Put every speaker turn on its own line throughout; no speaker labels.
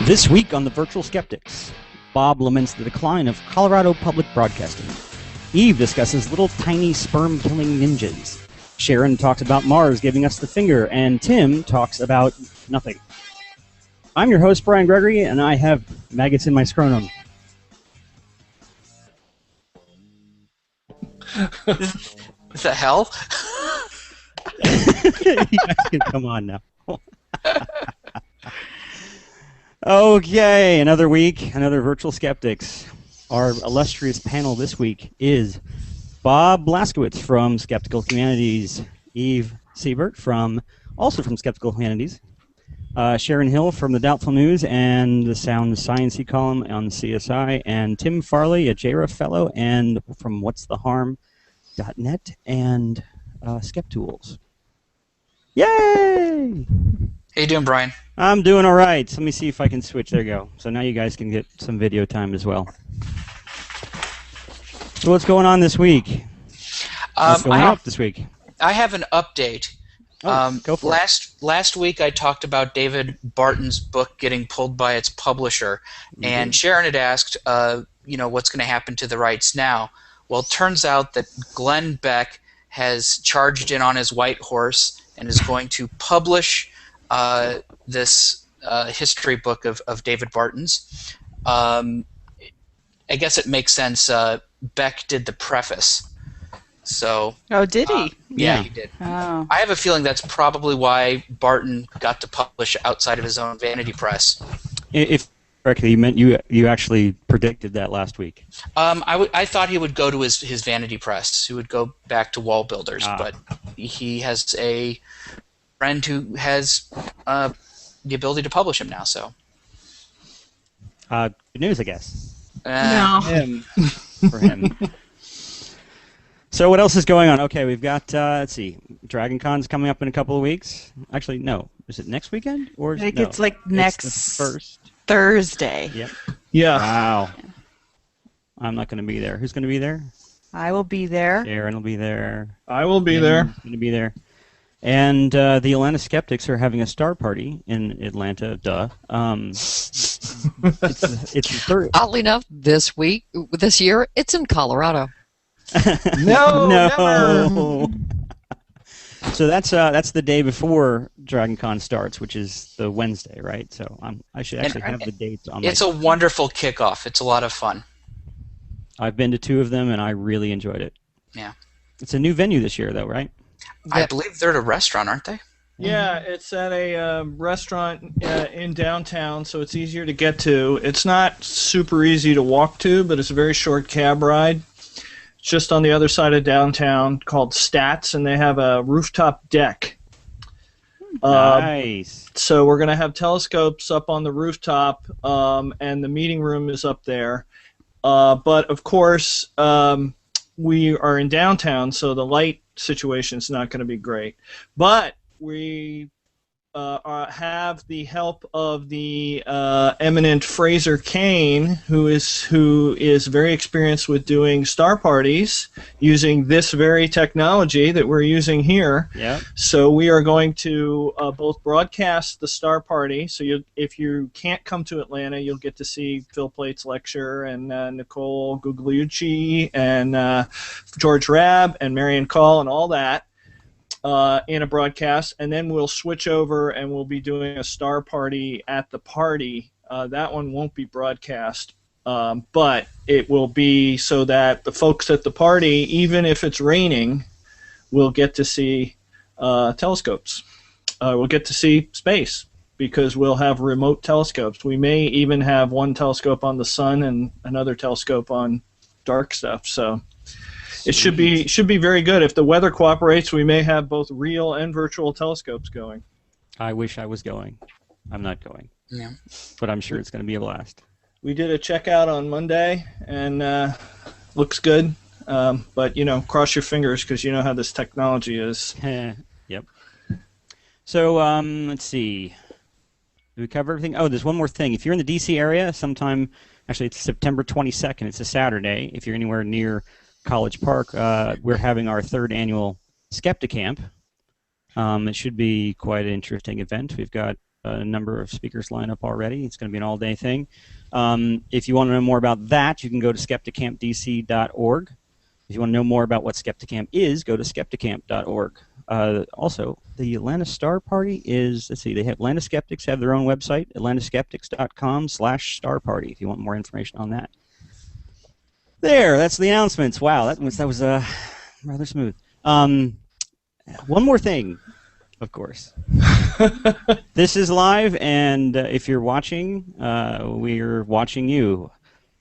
This week on the Virtual Skeptics, Bob laments the decline of Colorado public broadcasting. Eve discusses little tiny sperm-killing ninjas. Sharon talks about Mars giving us the finger, and Tim talks about nothing. I'm your host, Brian Gregory, and I have maggots in my scrotum.
Is that hell?
You guys can come on now. Okay, another week, another Virtual Skeptics. Our illustrious panel this week is Bob Blaskiewicz from Skeptical Humanities, Eve Siebert also from Skeptical Humanities, Sharon Hill from the Doubtful News and the Sound Sciencey column on CSI, and Tim Farley, a JREF fellow, and from whatstheharm.net and SkepTools. Yay!
How you doing, Brian?
I'm doing all right. Let me see if I can switch. There you go. So now you guys can get some video time as well. So what's going on this week? What's going up this week?
I have an update.
Go for it.
Last week I talked about David Barton's book getting pulled by its publisher, and Sharon had asked, what's going to happen to the rights now? Well, it turns out that Glenn Beck has charged in on his white horse and is going to publish this history book of David Barton's. I guess it makes sense. Beck did the preface. So.
Oh, did he?
Yeah, he did.
Oh.
I have a feeling that's probably why Barton got to publish outside of his own vanity press.
If correctly, you meant you actually predicted that last week.
I thought he would go to his vanity press. He would go back to Wall Builders, but he has a friend who has the ability to publish him now. So.
Good news, I guess.
No.
For him. So what else is going on? Okay, we've got, let's see, Dragon Con's coming up in a couple of weeks. Actually, no. Is it next weekend? Or
I think it's like next
the first
Thursday.
Yep.
Yeah.
Wow. Yeah. I'm not going to be there. Who's going to be there?
I will be there.
Sharon will be there.
I will be there.
Going to be there. And the Atlanta Skeptics are having a star party in Atlanta. Duh. It's the third.
Oddly enough, this year, it's in Colorado.
No. So that's the day before Dragon Con starts, which is the Wednesday, right? So I should actually have the dates on.
It's a wonderful kickoff. It's a lot of fun.
I've been to 2 of them, and I really enjoyed it.
Yeah.
It's a new venue this year, though, right?
I believe they're at a restaurant, aren't they?
Yeah, it's at a restaurant in downtown, so it's easier to get to. It's not super easy to walk to, but it's a very short cab ride. It's just on the other side of downtown, called Stats, and they have a rooftop deck.
Nice.
So we're going to have telescopes up on the rooftop, and the meeting room is up there. But, of course, we are in downtown, so the light situation is not going to be great. But we have the help of the eminent Fraser Kane, who is very experienced with doing star parties using this very technology that we're using here.
Yeah.
So we are going to both broadcast the star party. So if you can't come to Atlanta, you'll get to see Phil Plate's lecture and Nicole Gugliucci and George Rabb and Marion Call and all that. In a broadcast, and then we'll switch over and we'll be doing a star party at the party. That one won't be broadcast, but it will be so that the folks at the party, even if it's raining, will get to see telescopes. We'll get to see space because we'll have remote telescopes. We may even have one telescope on the sun and another telescope on dark stuff. So. It should be very good. If the weather cooperates, we may have both real and virtual telescopes going.
I wish I was going. I'm not going.
Yeah.
But I'm sure it's going to be a blast.
We did a checkout on Monday, and looks good. But, cross your fingers because you know how this technology is.
Yep. So, let's see. Did we cover everything? Oh, there's one more thing. If you're in the DC area, sometime, actually it's September 22nd. It's a Saturday. If you're anywhere near College Park, we're having our 3rd annual SkeptiCamp. It should be quite an interesting event. We've got a number of speakers lined up already. It's going to be an all-day thing. If you want to know more about that, you can go to SkeptiCampDC.org. If you want to know more about what SkeptiCamp is, go to SkeptiCamp.org. Also, the Atlanta Star Party is, let's see, Atlanta Skeptics have their own website, atlantaskeptics.com/Star Party, if you want more information on that. There, that's the announcements. Wow, that was rather smooth. One more thing, of course. This is live, and if you're watching, we're watching you.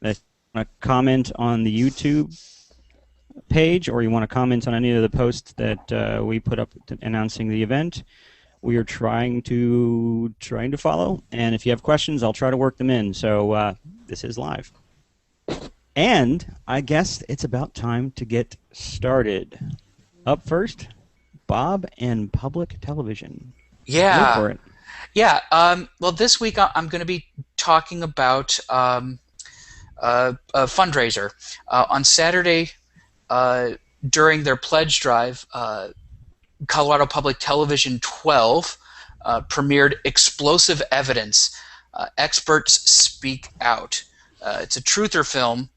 If you want to comment on the YouTube page, or you want to comment on any of the posts that we put up announcing the event, we are trying to follow. And if you have questions, I'll try to work them in. So this is live. And I guess it's about time to get started. Up first, Bob and public television.
Yeah.
Go for it.
Yeah. Well, this week I'm going to be talking about a fundraiser. On Saturday, during their pledge drive, Colorado Public Television 12 premiered Explosive Evidence, Experts Speak Out. It's a truther film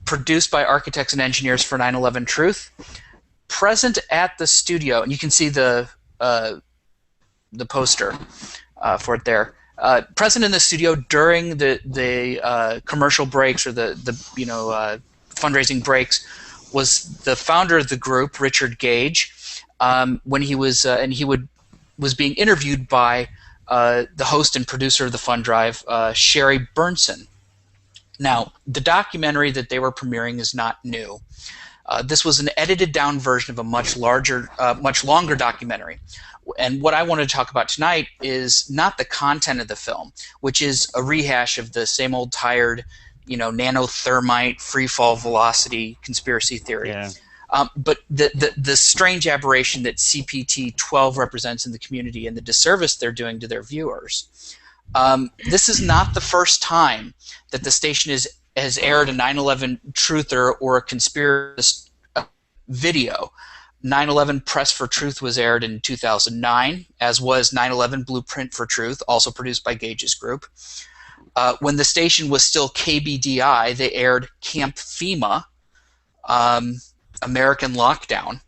produced by architects and engineers for 9/11 Truth. Present at the studio, and you can see the poster for it there. Present in the studio during the commercial breaks or the fundraising breaks was the founder of the group, Richard Gage, when he was was being interviewed by the host and producer of the fund drive, Sherry Burnson. Now, the documentary that they were premiering is not new. This was an edited down version of a much longer documentary. And what I want to talk about tonight is not the content of the film, which is a rehash of the same old tired, nanothermite, free fall velocity conspiracy theory.
Yeah.
But the strange aberration that CPT-12 represents in the community and the disservice they're doing to their viewers. This is not the first time that the station has aired a 9/11 truther or a conspiracist video. 9/11 Press for Truth was aired in 2009, as was 9/11 Blueprint for Truth, also produced by Gage's group. When the station was still KBDI, they aired Camp FEMA, American Lockdown.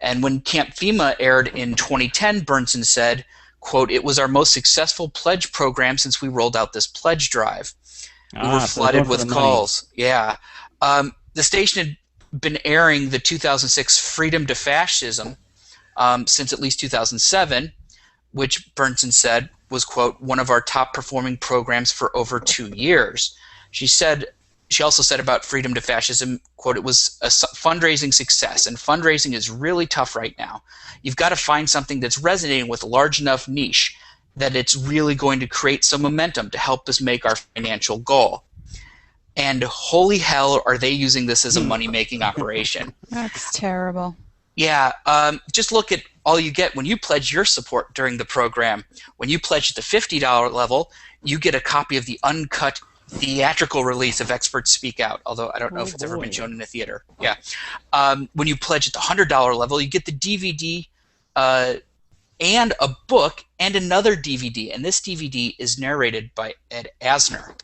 And when Camp FEMA aired in 2010, Burnson said, quote, "It was our most successful pledge program since we rolled out this pledge drive. We were flooded with calls." Yeah. The station had been airing the 2006 Freedom to Fascism since at least 2007, which Burnson said was, quote, "one of our top performing programs for over 2 years." She also said about Freedom to Fascism, quote, "It was a fundraising success, and fundraising is really tough right now. You've got to find something that's resonating with a large enough niche that it's really going to create some momentum to help us make our financial goal." And holy hell, are they using this as a money-making operation.
That's terrible.
Yeah, just look at all you get when you pledge your support during the program. When you pledge at the $50 level, you get a copy of the uncut theatrical release of Experts Speak Out, although I don't know if it's ever been shown in a theater. Yeah. When you pledge at the $100 level, you get the DVD and a book and another DVD, and this DVD is narrated by Ed Asner.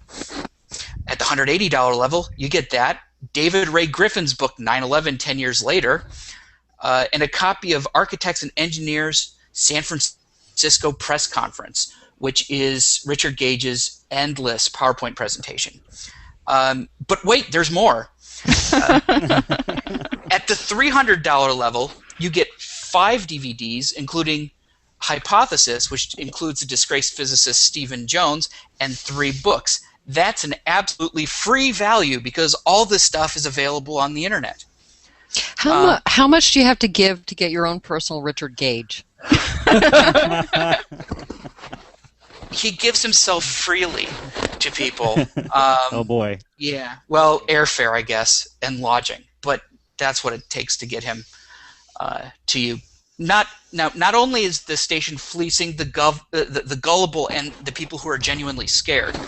At the $180 level, you get that, David Ray Griffin's book 9/11 10 Years Later, and a copy of Architects and Engineers San Francisco Press Conference, which is Richard Gage's endless PowerPoint presentation. But wait, there's more. At the $300 level, you get 5 DVDs, including Hypothesis, which includes the disgraced physicist Stephen Jones, and 3 books. That's an absolutely free value because all this stuff is available on the internet.
How much do you have to give to get your own personal Richard Gage?
He gives himself freely to people.
Oh boy.
Yeah. Well, airfare, I guess, and lodging, but that's what it takes to get him to you. Not only is the station fleecing the gullible and the people who are genuinely scared,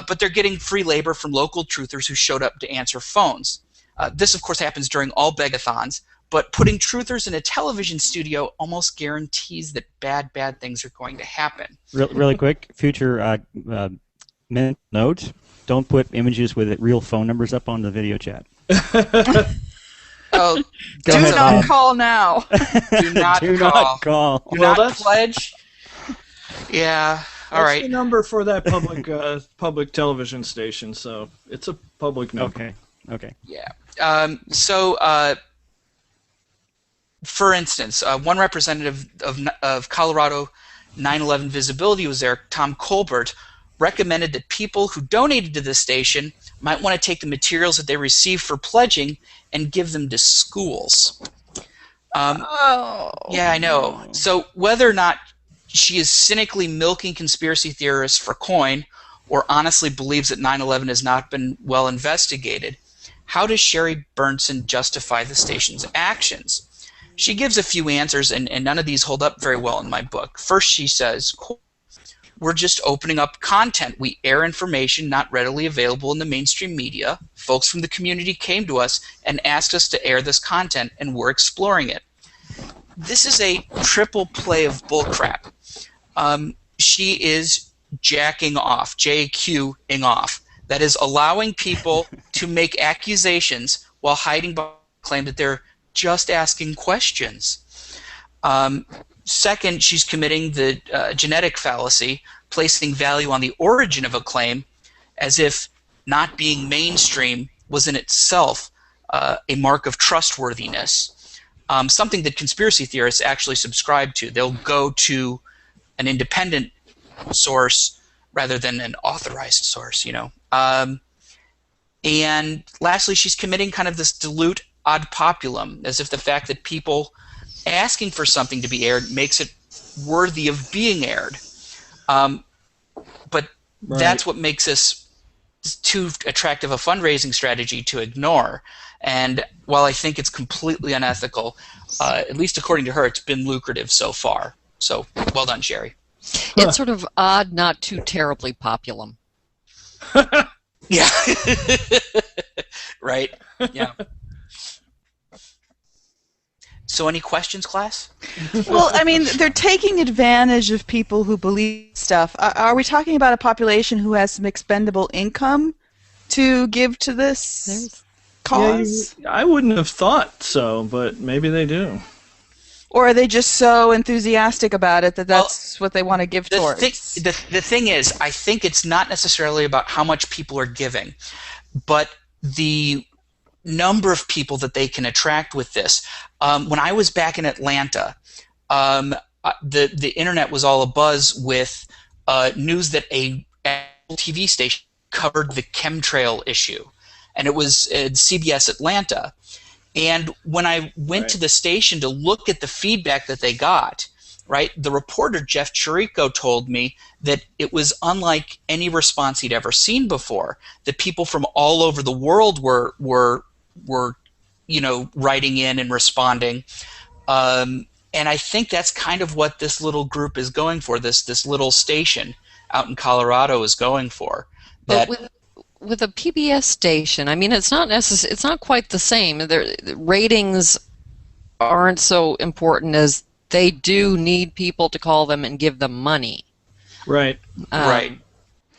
but they're getting free labor from local truthers who showed up to answer phones. This, of course, happens during all begathons, but putting truthers in a television studio almost guarantees that bad things are going to happen.
Really quick, future note: don't put images with real phone numbers up on the video chat.
Oh,
Go
Do
ahead,
not
Bob.
call now.
do not
Do
call.
not call.
Do
Well,
not
that's-
pledge. Yeah. All
That's
right.
the number for that public television station, so it's a public number.
Okay.
Yeah. For instance, one representative of Colorado 9/11 Visibility was there, Tom Colbert, recommended that people who donated to this station might want to take the materials that they received for pledging and give them to schools.
Oh.
Yeah, I know. So whether or not she is cynically milking conspiracy theorists for coin or honestly believes that 9/11 has not been well investigated, how does Sherry Burnson justify the station's actions? She gives a few answers, and none of these hold up very well in my book. First, she says, quote, "We're just opening up content. We air information not readily available in the mainstream media. Folks from the community came to us and asked us to air this content, and we're exploring it." This is a triple play of bullcrap. She is jacking off, JQing off. That is allowing people to make accusations while hiding behind the claim that they're just asking questions. Second, she's committing the genetic fallacy, placing value on the origin of a claim as if not being mainstream was in itself a mark of trustworthiness, something that conspiracy theorists actually subscribe to. They'll go to an independent source rather than an authorized source, you know. And lastly, she's committing kind of this dilute ad populum, as if the fact that people asking for something to be aired makes it worthy of being aired. But that's what makes this too attractive a fundraising strategy to ignore. And while I think it's completely unethical, at least according to her, it's been lucrative so far. So well done, Sherry.
It's sort of odd, not too terribly populum.
Yeah. Right. Yeah. So any questions, class?
Well, I mean, they're taking advantage of people who believe stuff. Are we talking about a population who has some expendable income to give to this cause?
Yeah, I wouldn't have thought so, but maybe they do.
Or are they just so enthusiastic about it that that's what they want to give towards?
The thing is, I think it's not necessarily about how much people are giving, but the number of people that they can attract with this. When I was back in Atlanta, the internet was all abuzz with news that a TV station covered the chemtrail issue, and it was CBS Atlanta. And when I went to the station to look at the feedback that they got, right, the reporter Jeff Chirico told me that it was unlike any response he'd ever seen before. That people from all over the world were writing in and responding. And I think that's kind of what this little group is going for. This little station out in Colorado is going for.
But with a PBS station, I mean, it's not quite the same. The ratings aren't so important as they do need people to call them and give them money.
Right.
Right.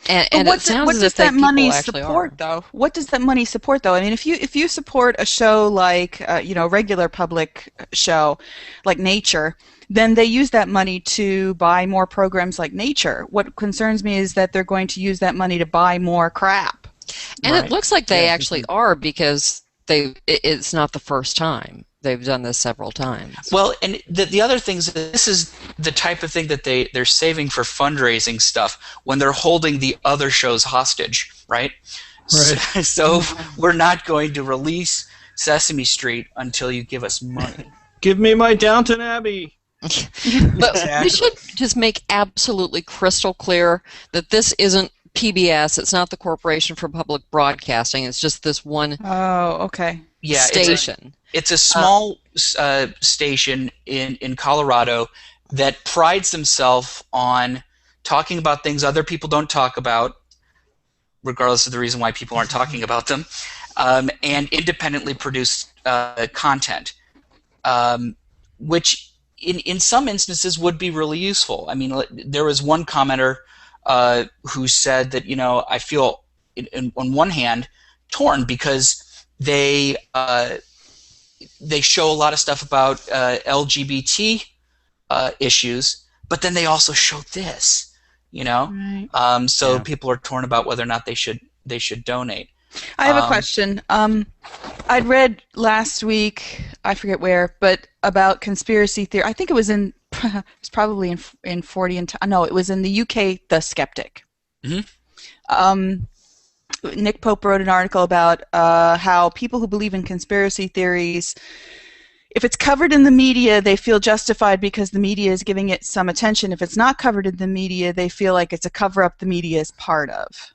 And
it sounds as if
that money
actually
support,
are.
though? What does that money support, though? I mean, if you support a show like regular public show like Nature, then they use that money to buy more programs like Nature. What concerns me is that they're going to use that money to buy more crap.
And
Right.
it looks like they actually are, because it's not the first time. They've done this several times.
Well, and the other thing is that this is the type of thing that they're saving for fundraising stuff when they're holding the other shows hostage, right?
Right.
So we're not going to release Sesame Street until you give us money.
Give me my Downton Abbey.
But
Exactly.
we should just make absolutely crystal clear that this isn't PBS. It's not the Corporation for Public Broadcasting. It's just this one
Oh, okay.
Yeah,
station.
It's a small station in Colorado that prides themselves on talking about things other people don't talk about, regardless of the reason why people aren't talking about them, and independently produce content. which in some instances would be really useful. I mean, there was one commenter who said that, I feel on one hand torn because they show a lot of stuff about LGBT issues, but then they also show this,
Right.
so people are torn about whether or not they should donate.
I have a question. I'd read last week, I forget where, but about conspiracy theory. I think it was it's probably in 40 and no, it was in the UK, The Skeptic.
Mm-hmm.
Nick Pope wrote an article about how people who believe in conspiracy theories, if it's covered in the media, they feel justified because the media is giving it some attention. If it's not covered in the media, they feel like it's a cover-up the media is part of.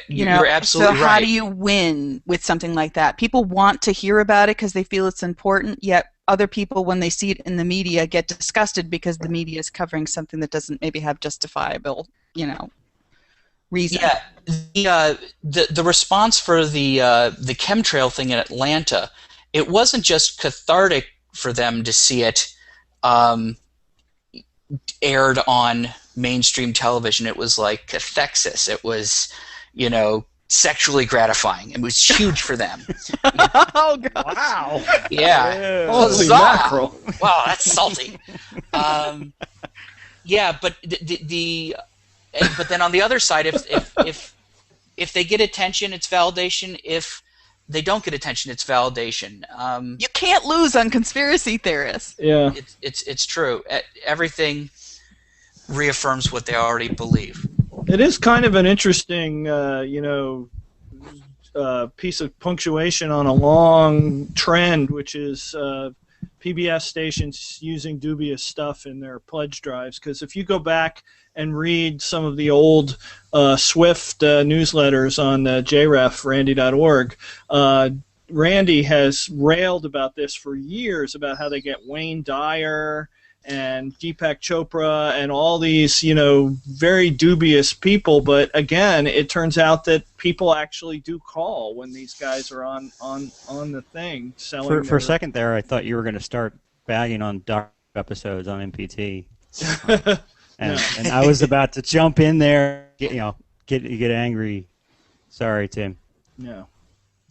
You're absolutely
right. So how do you win with something like that? People want to hear about it because they feel it's important, yet other people, when they see it in the media, get disgusted because the media is covering something that doesn't maybe have justifiable, reason.
Yeah, the response for the chemtrail thing in Atlanta, it wasn't just cathartic for them to see it aired on mainstream television. It was like cathexis. It was, sexually gratifying. It was huge for them.
Oh, God.
Wow.
Yeah.
Holy mackerel.
Wow, that's salty. Yeah, but but then on the other side, if they get attention, it's validation. If they don't get attention, it's validation.
You can't lose on conspiracy theorists.
Yeah.
It's true. Everything reaffirms what they already believe.
It is kind of an interesting, piece of punctuation on a long trend, which is PBS stations using dubious stuff in their pledge drives. Because if you go back and read some of the old Swift newsletters on JREF, randy.org, Randy has railed about this for years, about how they get Wayne Dyer and Deepak Chopra and all these, very dubious people. But again, it turns out that people actually do call when these guys are on the thing selling.
For a second there, I thought you were going to start bagging on doc episodes on MPT, and I was about to jump in there, get angry. Sorry, Tim.
No.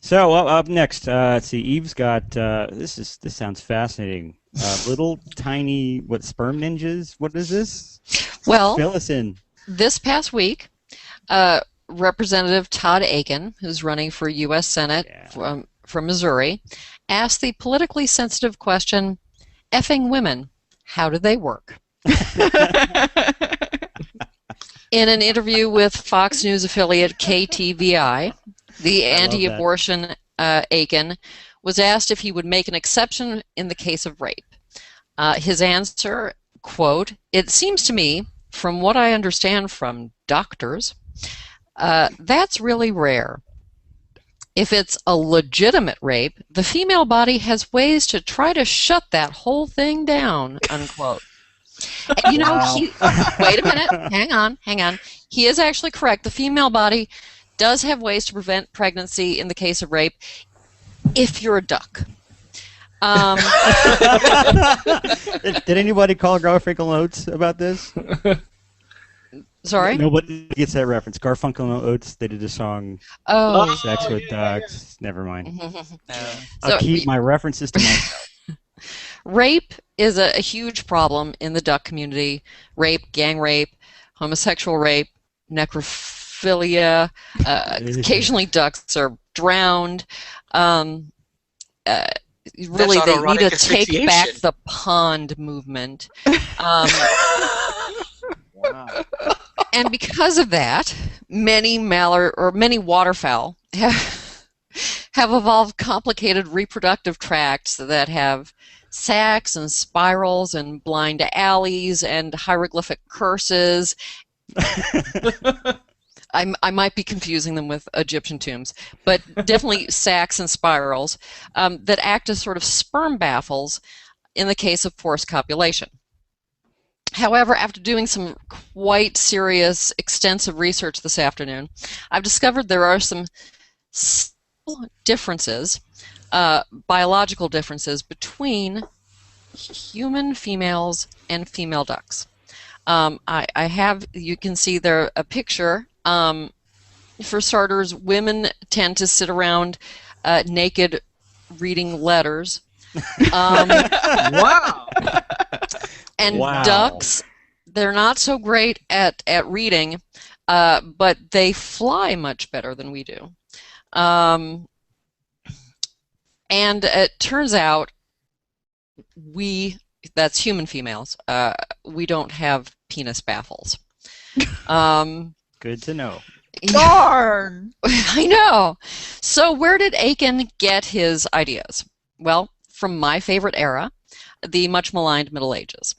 So up next, let's see. Eve's got this sounds fascinating. Little tiny sperm ninjas? What is this?
Well,
fill us in.
This past week, Representative Todd Akin, who's running for U.S. Senate from Missouri, asked the politically sensitive question, "Effing women, how do they work?" In an interview with Fox News affiliate KTVI, the anti-abortion Akin was asked if he would make an exception in the case of rape. His answer, quote, "It seems to me, from what I understand from doctors, that's really rare. If it's a legitimate rape, the female body has ways to try to shut that whole thing down," unquote. And, wait a minute, hang on. He is actually correct. The female body does have ways to prevent pregnancy in the case of rape if you're a duck.
Did anybody call Garfunkel and Oates about this?
Sorry?
Nobody gets that reference. Garfunkel and Oates, they did a song, Sex with Ducks. Never mind. I'll keep my references to myself.
Rape is a huge problem in the duck community. Rape, gang rape, homosexual rape, necrophilia. Occasionally ducks are drowned. Really, they need to take back the pond movement.
Wow.
And because of that, many waterfowl have evolved complicated reproductive tracts that have sacs and spirals and blind alleys and hieroglyphic curses. I might be confusing them with Egyptian tombs, but definitely sacs and spirals that act as sort of sperm baffles in the case of forced copulation. However, after doing some quite serious, extensive research this afternoon, I've discovered there are some differences biological differences between human females and female ducks. I have, you can see there a picture. For starters, women tend to sit around naked reading letters.
Wow.
And
Wow.
ducks, they're not so great at reading, but they fly much better than we do. And it turns out that's human females, we don't have penis baffles.
Good to know.
Darn!
I know. So where did Aiken get his ideas? Well, from my favorite era, the much maligned Middle Ages.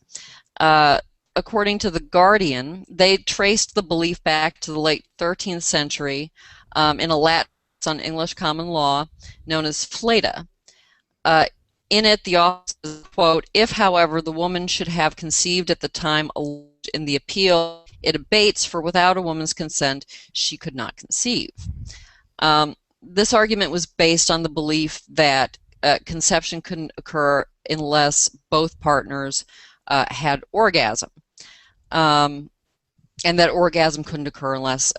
According to The Guardian, they traced the belief back to the late 13th century in a Latin on English common law known as Fleta. In it, the author says, quote, "If, however, the woman should have conceived at the time alleged in the appeal, it abates, for without a woman's consent she could not conceive." This argument was based on the belief that conception couldn't occur unless both partners had orgasm, and that orgasm couldn't occur unless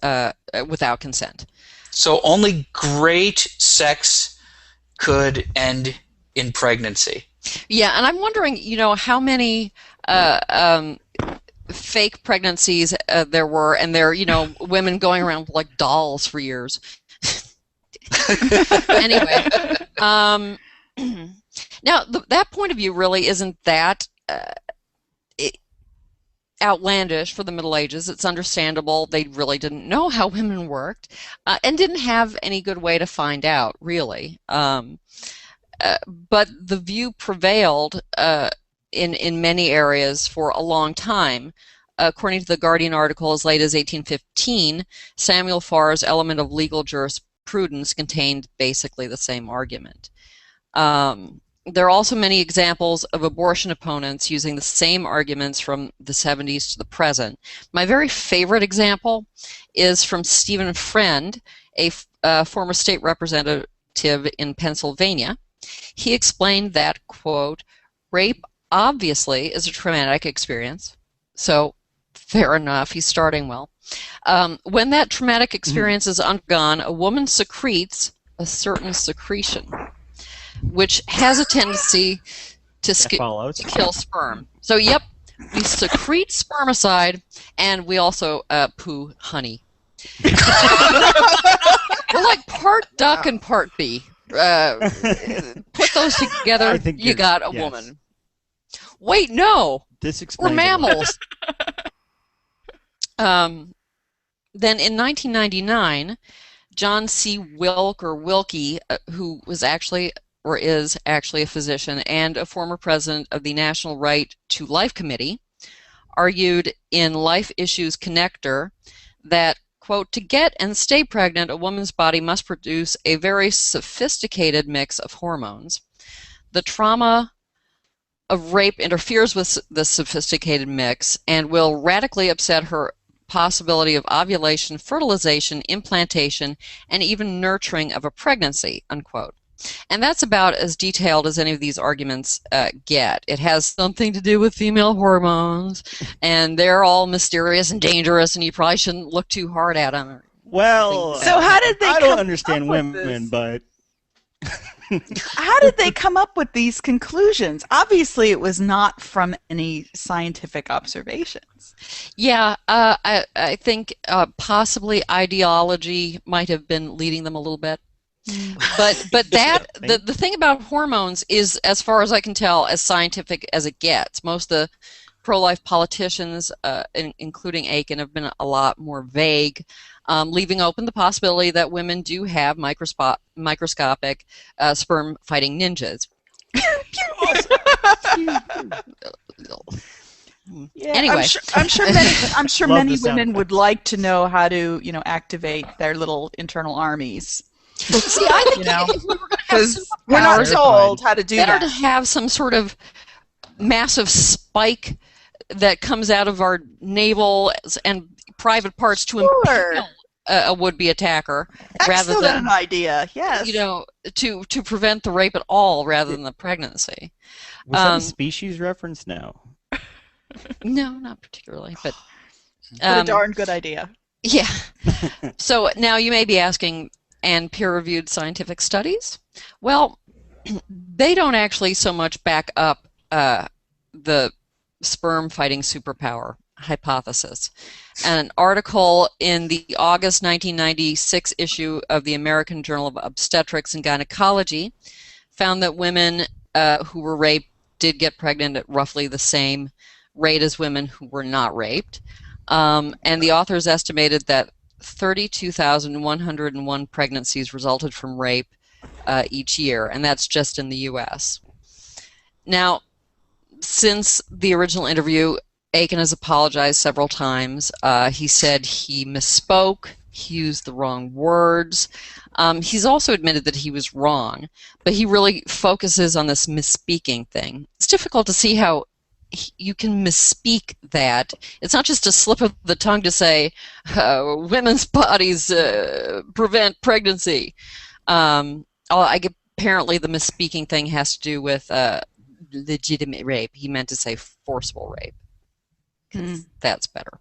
without consent.
So only great sex could end in pregnancy.
Yeah, and I'm wondering, how many fake pregnancies there were, and there, women going around like dolls for years. Anyway, now that point of view really isn't that outlandish for the Middle Ages. It's understandable. They really didn't know how women worked, and didn't have any good way to find out, really. But the view prevailed in many areas for a long time. According to the Guardian article, as late as 1815, Samuel Farr's Element of Legal Jurisprudence contained basically the same argument. There are also many examples of abortion opponents using the same arguments from the 70s to the present. My very favorite example is from Stephen Friend, a former state representative in Pennsylvania. He explained that, quote, "Rape obviously is a traumatic experience." So, fair enough, he's starting well. When that traumatic experience is undergone, a woman secretes a certain secretion, which has a tendency to kill sperm. So, yep, we secrete spermicide, and we also poo honey. We're like part duck and part bee. Put those together, you got a woman. Wait, no, we're mammals. Then in 1999, John C. Wilkie, who was actually or is actually a physician and a former president of the National Right to Life Committee, argued in Life Issues Connector that, quote, "To get and stay pregnant, a woman's body must produce a very sophisticated mix of hormones. The trauma of rape interferes with the sophisticated mix and will radically upset her possibility of ovulation, fertilization, implantation, and even nurturing of a pregnancy," unquote. And that's about as detailed as any of these arguments get. It has something to do with female hormones, and they're all mysterious and dangerous, and you probably shouldn't look too hard at them.
Well,
so how did they?
I don't understand women, but
how did they come up with these conclusions? Obviously, it was not from any scientific observations.
Yeah, I think possibly ideology might have been leading them a little bit. But that the thing about hormones is, as far as I can tell, as scientific as it gets. Most of the pro-life politicians, including Aiken, have been a lot more vague, leaving open the possibility that women do have microscopic sperm-fighting ninjas.
Yeah,
anyway,
I'm sure many women would like to know how to, activate their little internal armies.
See, I think if we were going to have
we're not told how to do that.
Better to have some sort of massive spike that comes out of our navel and private parts to impale a would-be attacker, rather
Excellent
than
idea. Yes.
to prevent the rape at all, rather than the pregnancy.
Was that a species reference? No.
No, not particularly, but
What a darn good idea.
yeah. So now you may be asking, and peer-reviewed scientific studies? Well, they don't actually so much back up the sperm-fighting superpower hypothesis. An article in the August 1996 issue of the American Journal of Obstetrics and Gynecology found that women who were raped did get pregnant at roughly the same rate as women who were not raped. And the authors estimated that 32,101 pregnancies resulted from rape each year, and that's just in the U.S. Now, since the original interview, Aiken has apologized several times. He said he misspoke, he used the wrong words. He's also admitted that he was wrong, but he really focuses on this misspeaking thing. It's difficult to see how you can misspeak that. It's not just a slip of the tongue to say women's bodies prevent pregnancy. Apparently the misspeaking thing has to do with legitimate rape. He meant to say forcible rape. That's better.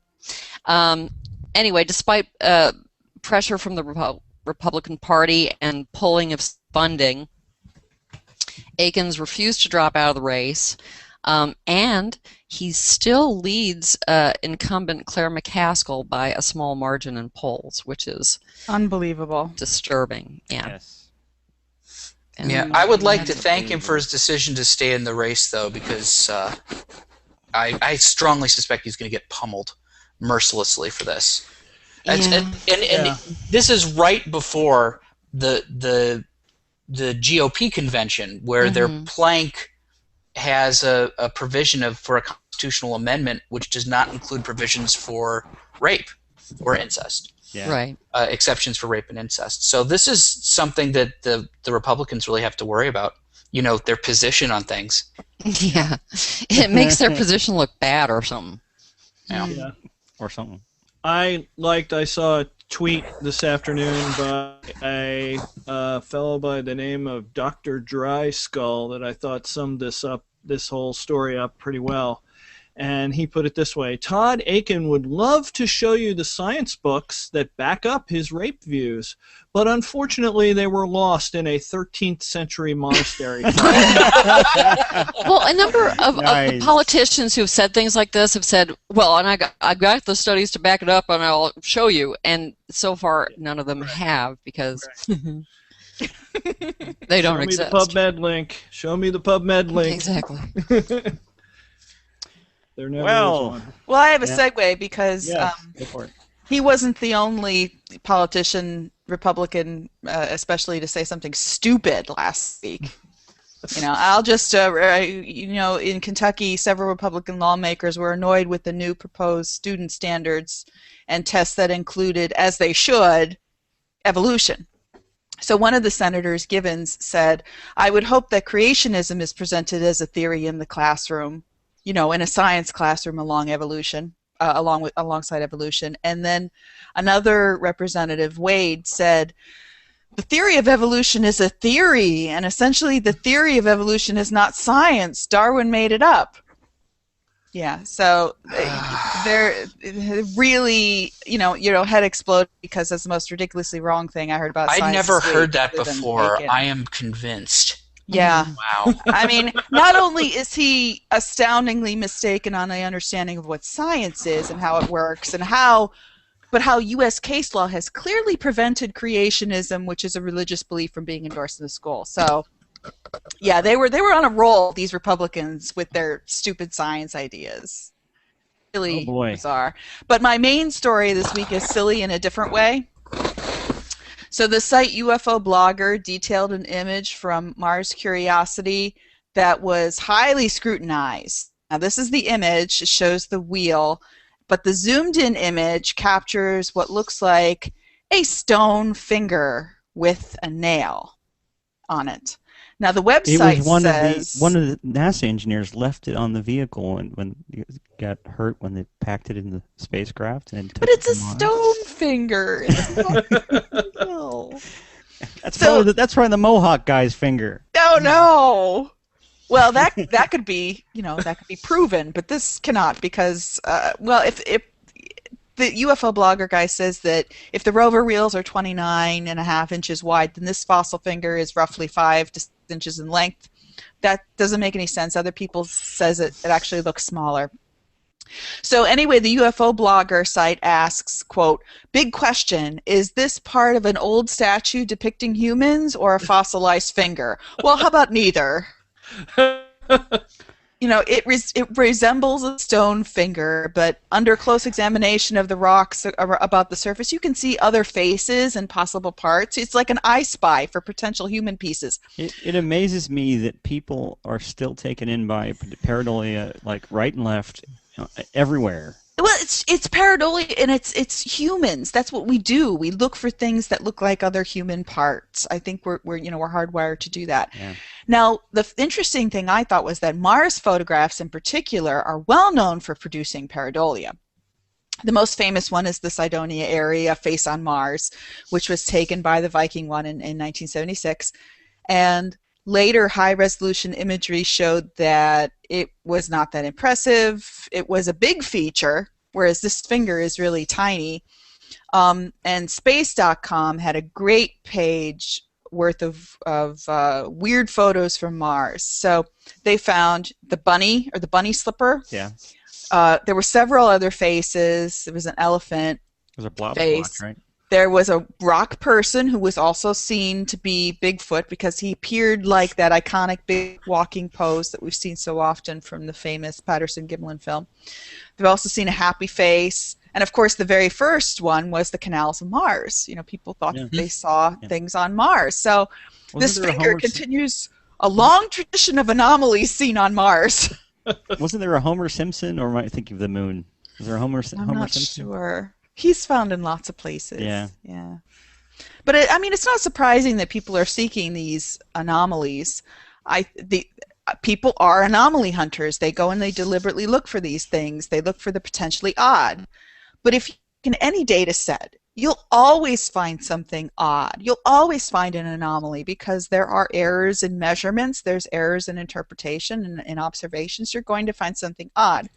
Anyway, despite pressure from the Republican Party and pulling of funding, Aikens refused to drop out of the race, and he still leads incumbent Claire McCaskill by a small margin in polls, which is
unbelievable,
disturbing. Yeah.
Yes.
And
Yeah, I would like to thank him for his decision to stay in the race, though, because I strongly suspect he's going to get pummeled mercilessly for this. And this is right before the GOP convention, where their plank has a provision for a constitutional amendment which does not include provisions for rape or incest.
Yeah.
Right.
Exceptions for rape and incest. So this is something that the Republicans really have to worry about. Their position on things.
Yeah. It makes their position look bad or something.
Yeah.
Or something.
I saw a tweet this afternoon by a fellow by the name of Dr. Dry Skull that I thought summed this whole story up pretty well. And he put it this way: Todd Aiken would love to show you the science books that back up his rape views, but unfortunately they were lost in a 13th century monastery.
Well, a number of
Nice.
politicians who have said things like this have said, well, and I got the studies to back it up and I'll show you. And so far, none of them have, because they don't exist.
Show me the PubMed link. Show me the PubMed link.
Exactly.
There never is
Well,
one.
Well, I have a segue because
yeah, go for it.
he wasn't the only politician, Republican, especially to say something stupid last week. I'll just, in Kentucky, several Republican lawmakers were annoyed with the new proposed student standards and tests that included, as they should, evolution. So one of the senators, Givens, said, "I would hope that creationism is presented as a theory in the classroom, in a science classroom alongside evolution." And then another representative, Wade, said, "The theory of evolution is a theory, and essentially the theory of evolution is not science. Darwin made it up." Yeah, so they're really, head exploded because that's the most ridiculously wrong thing I heard about science.
I'd never
this week,
heard that
other than
before.
Aiken.
I am convinced.
Yeah.
Wow.
I mean, not only is he astoundingly mistaken on the understanding of what science is and how it works and how U.S. case law has clearly prevented creationism, which is a religious belief, from being endorsed in the school. So, yeah, they were on a roll, these Republicans, with their stupid science ideas. Really bizarre. But my main story this week is silly in a different way. So the site UFO Blogger detailed an image from Mars Curiosity that was highly scrutinized. Now this is the image. It shows the wheel, but the zoomed-in image captures what looks like a stone finger with a nail on it. Now the
It
website
was
says
one of the NASA engineers left it on the vehicle when it got hurt when they packed it in the spacecraft and took
but
it
it's a
to Mars.
stone finger. It's not real.
That's
So-
probably the Mohawk guy's finger.
No. Well, that could be, that could be proven, but this cannot because, if the UFO blogger guy says that if the rover wheels are 29.5 inches wide, then this fossil finger is roughly 5 to 6 inches in length. That doesn't make any sense. Other people says it actually looks smaller. So anyway, the UFO blogger site asks, quote, "Big question, is this part of an old statue depicting humans or a fossilized finger?" Well, how about neither? It resembles a stone finger, but under close examination of the rocks about the surface, you can see other faces and possible parts. It's like an I Spy for potential human pieces.
It amazes me that people are still taken in by pareidolia, like right and left, everywhere.
Well, it's pareidolia, and it's humans. That's what we do. We look for things that look like other human parts. I think we're hardwired to do that.
Yeah.
Now, the interesting thing I thought was that Mars photographs in particular are well known for producing pareidolia. The most famous one is the Cydonia area face on Mars, which was taken by the Viking 1 in 1976, and later high-resolution imagery showed that it was not that impressive. It was a big feature, whereas this finger is really tiny. And Space.com had a great page worth of weird photos from Mars. So they found the bunny, or the bunny slipper.
Yeah.
There were several other faces. There was an elephant
There's a blob
face.
right?
There was a rock person who was also seen to be Bigfoot because he appeared like that iconic big walking pose that we've seen so often from the famous Patterson-Gimlin film. They've also seen a happy face. And of course, the very first one was the canals of Mars. People thought that they saw things on Mars. So this finger continues a long tradition of anomalies seen on Mars.
Wasn't there a Homer Simpson, or am I thinking of the moon? Was there a Homer
I'm
Simpson?
not sure. He's found in lots of places.
Yeah.
But it's not surprising that people are seeking these anomalies. People are anomaly hunters. They go and they deliberately look for these things. They look for the potentially odd. But if in any data set, you'll always find something odd. You'll always find an anomaly because there are errors in measurements, there's errors in interpretation and in observations. You're going to find something odd.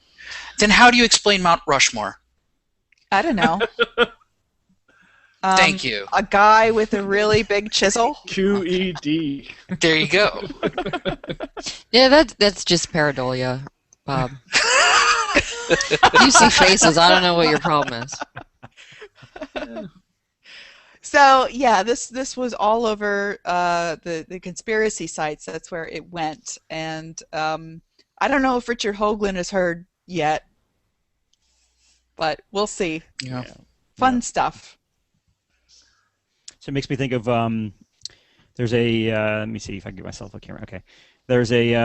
Then how do you explain Mount Rushmore?
I don't know.
Thank you.
A guy with a really big chisel.
QED.
There you go.
Yeah, that's just pareidolia, Bob. You see faces. I don't know what your problem is.
So yeah, this was all over the conspiracy sites. That's where it went, and I don't know if Richard Hoagland has heard yet, but we'll see.
Yeah.
Fun stuff.
So it makes me think of there's a let me see if I can get myself a camera. Okay, there's a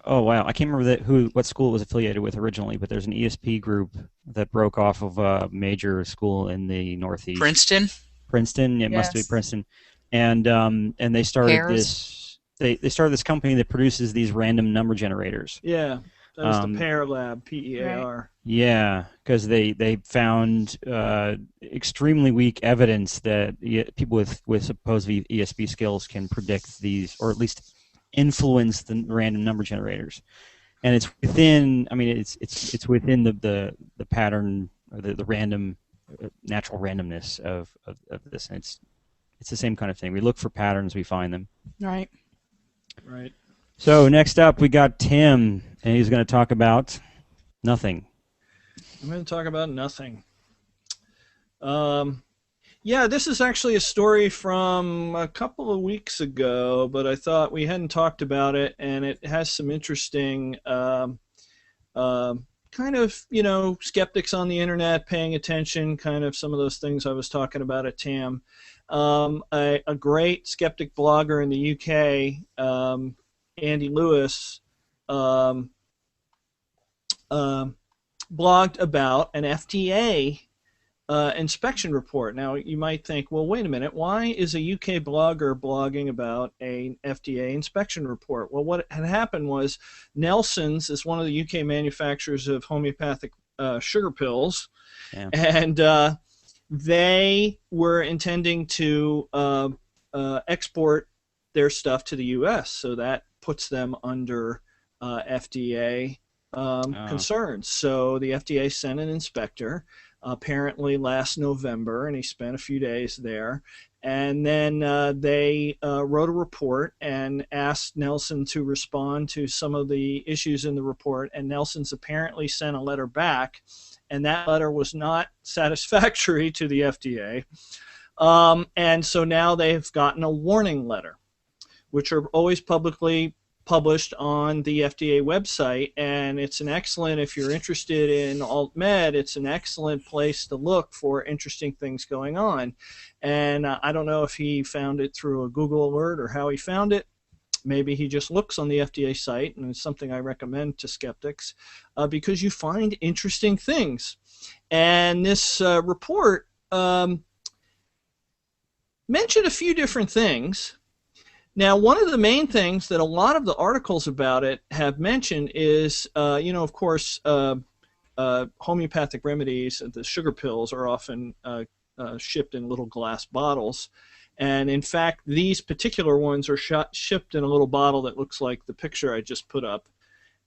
oh wow, I can't remember what school it was affiliated with originally, but there's an ESP group that broke off of a major school in the Northeast. Princeton, it must be Princeton, and they started this. They started this company that produces these random number generators.
Yeah, that was the PEAR Lab, PEAR.
Right.
Yeah, because they found extremely weak evidence that people with supposed ESP skills can predict these, or at least influence the random number generators, and it's within. I mean, it's within the pattern or the random natural randomness of this, and it's the same kind of thing. We look for patterns, we find them.
Right.
Right.
So next up, we got Tim, and he's going to talk about nothing.
I'm going to talk about nothing. Yeah, this is actually a story from a couple of weeks ago, but I thought we hadn't talked about it, and it has some interesting kind of, skeptics on the internet paying attention, kind of some of those things I was talking about at TAM. A great skeptic blogger in the UK, Andy Lewis, blogged about an FTA inspection report. Now, you might think, well, wait a minute, why is a UK blogger blogging about an FDA inspection report? Well, what had happened was Nelson's is one of the UK manufacturers of homeopathic sugar pills, and they were intending to export their stuff to the US, so that puts them under FDA concerns. So the FDA sent an inspector apparently last November, and he spent a few days there, and then they wrote a report and asked Nelson to respond to some of the issues in the report, and Nelson's apparently sent a letter back, and that letter was not satisfactory to the FDA, and so now they've gotten a warning letter, which are always publicly published on the FDA website, and it's an excellent, if you're interested in alt med, it's an excellent place to look for interesting things going on. And I don't know if he found it through a Google alert or how he found it. Maybe he just looks on the FDA site, and it's something I recommend to skeptics because you find interesting things. And this report mentioned a few different things. Now, one of the main things that a lot of the articles about it have mentioned is, of course, homeopathic remedies, the sugar pills, are often shipped in little glass bottles. And in fact, these particular ones are shipped in a little bottle that looks like the picture I just put up.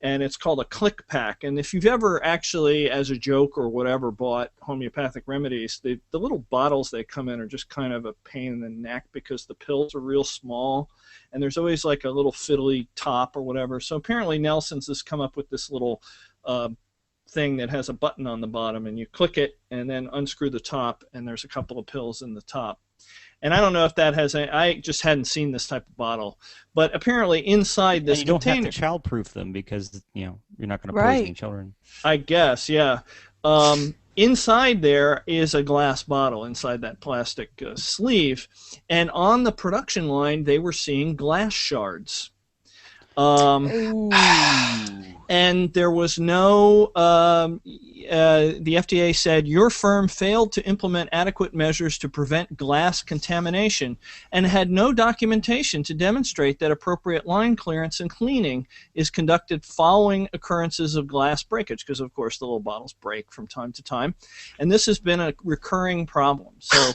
And it's called a click pack. And if you've ever actually, as a joke or whatever, bought homeopathic remedies, the little bottles they come in are just kind of a pain in the neck because the pills are real small, and there's always like a little fiddly top or whatever. So apparently Nelson's has come up with this little thing that has a button on the bottom, and you click it and then unscrew the top, and there's a couple of pills in the top. And I don't know if that has any, I just hadn't seen this type of bottle, but apparently inside this container,
you don't have to childproof them because you're not going to poison any children.
I guess, yeah. Inside there is a glass bottle inside that plastic sleeve, and on the production line they were seeing glass shards. And there was no, the FDA said, your firm failed to implement adequate measures to prevent glass contamination and had no documentation to demonstrate that appropriate line clearance and cleaning is conducted following occurrences of glass breakage, because of course the little bottles break from time to time. And this has been a recurring problem. So,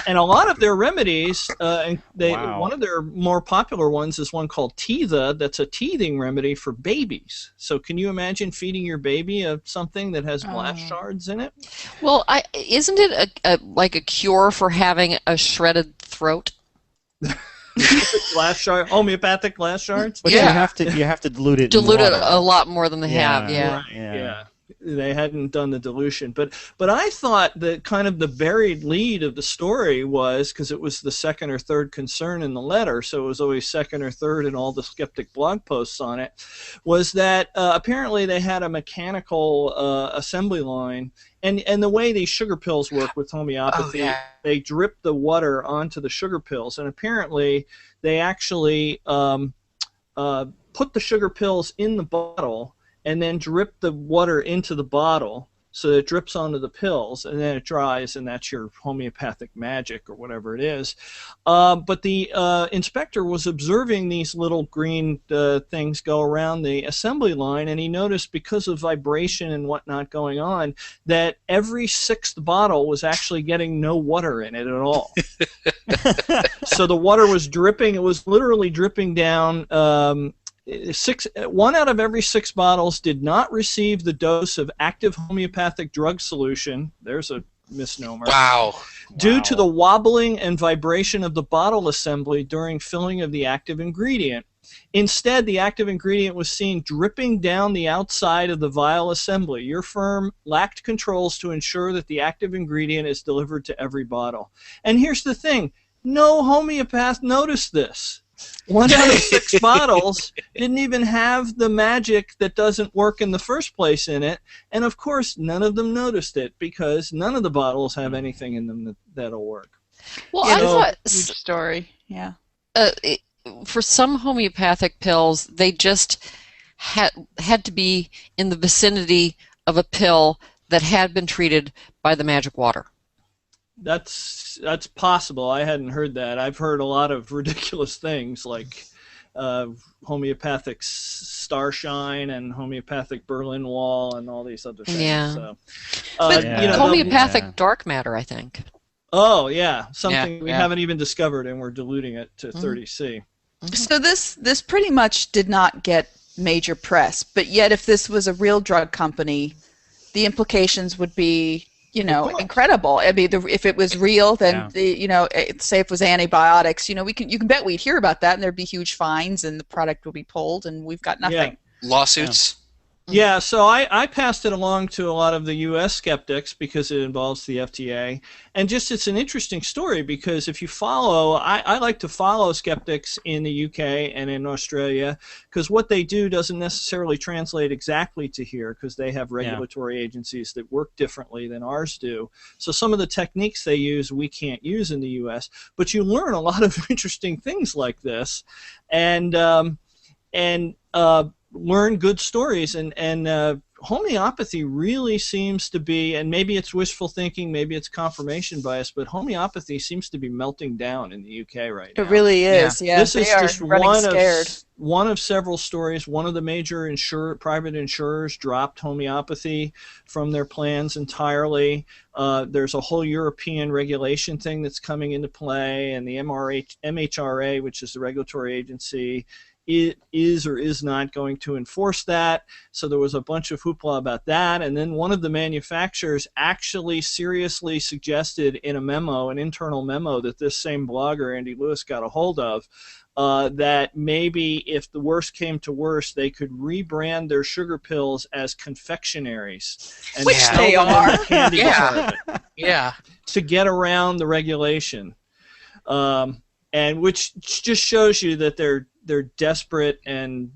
and a lot of their remedies, one of their more popular ones is one called Teetha, that's a teething remedy for babies. So can you imagine feeding your baby something that has glass shards in it?
Well, isn't it like a cure for having a shredded throat?
Glass shard, homeopathic glass shards?
But yeah, you have to dilute it.
Dilute it a lot more than they have. Yeah.
Right, yeah. They hadn't done the dilution, but I thought that kind of the buried lead of the story was, because it was the second or third concern in the letter, so it was always second or third in all the skeptic blog posts on it, was that apparently they had a mechanical assembly line, and the way these sugar pills work with homeopathy, they drip the water onto the sugar pills, and apparently they actually put the sugar pills in the bottle and then drip the water into the bottle so that it drips onto the pills, and then it dries, and that's your homeopathic magic or whatever it is. But the inspector was observing these little green things go around the assembly line, and he noticed, because of vibration and whatnot going on, that every sixth bottle was actually getting no water in it at all. So the water was dripping. It was literally dripping down. 1 out of every 6 bottles did not receive the dose of active homeopathic drug solution. There's a misnomer.
Wow.
Due to the wobbling and vibration of the bottle assembly during filling of the active ingredient. Instead, the active ingredient was seen dripping down the outside of the vial assembly. Your firm lacked controls to ensure that the active ingredient is delivered to every bottle. And here's the thing. No homeopath noticed this. 1 out of 6 bottles didn't even have the magic that doesn't work in the first place in it, and of course none of them noticed it because none of the bottles have anything in them that'll work.
Well, I thought
huge story. Yeah.
For some homeopathic pills, they just had to be in the vicinity of a pill that had been treated by the magic water.
That's possible. I hadn't heard that. I've heard a lot of ridiculous things like homeopathic starshine and homeopathic Berlin Wall and all these other things.
Yeah.
So,
but homeopathic
yeah.
dark matter, I think.
Oh yeah, something
Yeah,
we
yeah.
haven't even discovered, and we're diluting it to 30C.
So this pretty much did not get major press, but yet if this was a real drug company, the implications would be, incredible. I mean, if it was real, then say if it was antibiotics, you can bet we'd hear about that, and there'd be huge fines, and the product will be pulled, and we've got nothing.
Lawsuits.
Yeah, so I passed it along to a lot of the U.S. skeptics because it involves the FDA. And just it's an interesting story because if you follow, I like to follow skeptics in the U.K. and in Australia because what they do doesn't necessarily translate exactly to here because they have regulatory agencies that work differently than ours do. So some of the techniques they use we can't use in the U.S. But you learn a lot of interesting things like this and learn good stories, and homeopathy really seems to be, and maybe it's wishful thinking, maybe it's confirmation bias, but homeopathy seems to be melting down in the UK right now.
It really is. Yeah,
this is just
scared.
one of several stories. One of the major private insurers dropped homeopathy from their plans entirely. There's a whole European regulation thing that's coming into play, and the MHRA, which is the regulatory agency, it is or is not going to enforce that. So there was a bunch of hoopla about that. And then one of the manufacturers actually seriously suggested in a memo, an internal memo that this same blogger, Andy Lewis, got a hold of, that maybe if the worst came to worst, they could rebrand their sugar pills as confectionaries. And
Which
sell
they
them in
are.
the candy
Yeah.
department
Yeah.
to get around the regulation. And which just shows you that they're desperate and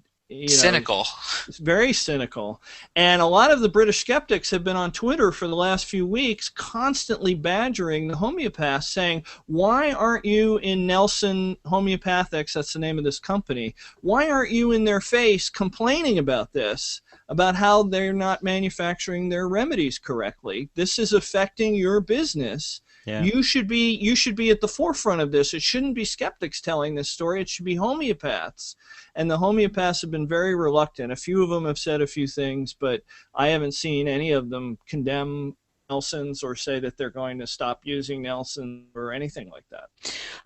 Cynical.
It's very cynical. And a lot of the British skeptics have been on Twitter for the last few weeks constantly badgering the homeopaths saying, why aren't you in Nelson Homeopathics, that's the name of this company, why aren't you in their face complaining about this, about how they're not manufacturing their remedies correctly? This is affecting your business.
Yeah.
You should be at the forefront of this. It shouldn't be skeptics telling this story. It should be homeopaths. And the homeopaths have been very reluctant. A few of them have said a few things, but I haven't seen any of them condemn Nelson's or say that they're going to stop using Nelson or anything like that.